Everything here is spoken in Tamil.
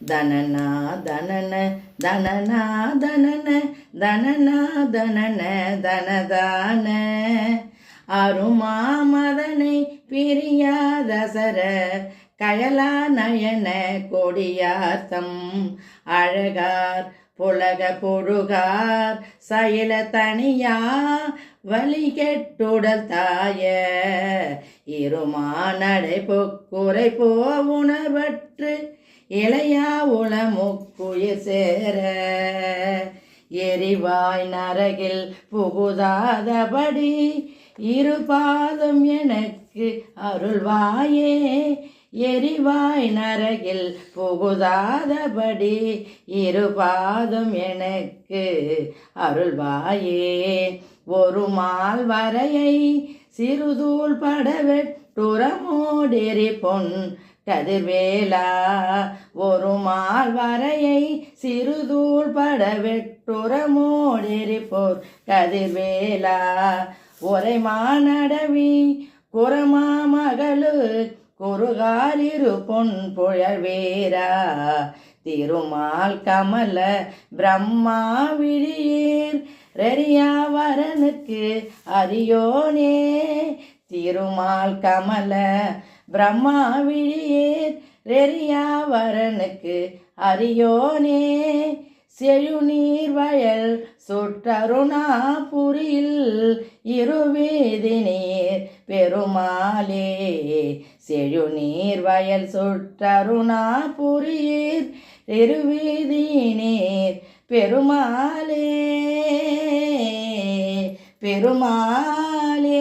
தனனா தனன தனனா தனன தனனா தனன தனதான அருமாமதனை பிரியாதசர கயலா நயன கொடியார்த்தம் அழகார் புலக புழுகார் சயில தனியா வலி கெட்டுடல் தாய இருமானடை பொக்குறை போவுணர்வற்று இளையா உளமுக்குயிர் சேர எரிவாய் நரகில் புகுதாதபடி இருபாதம் எனக்கு அருள்வாயே எரிவாய் நரகில் புகுதாதபடி இருபாதம் எனக்கு அருள்வாயே ஒரு மால் வரையை சிறுதூள் படவெட்டுரமோடெறி பொன் கதிர்வேலா ஒரு மால் வரையை சிறுதூள் படவெட்டுரமோடெறி பொன் கதிர்வேலா ஒரை மானடவி குரமா மகளு குறுகாரிரு பொன் புழல்வேரா திருமால் கமல பிரம்மா விழியீர் ரெரியாவரனுக்கு அரியோனே திருமால் கமல பிரம்மா விழியீர் ரெரியாவரனுக்கு அரியோனே செழுநீர் வயல் சுற்றருணாபுரியில் இருவேதி நீர் பெருமாளே செழுநீர் வயல் சுற்றருணாபுரியில் இருவேதி நீர் பெருமாளே பெருமாளே.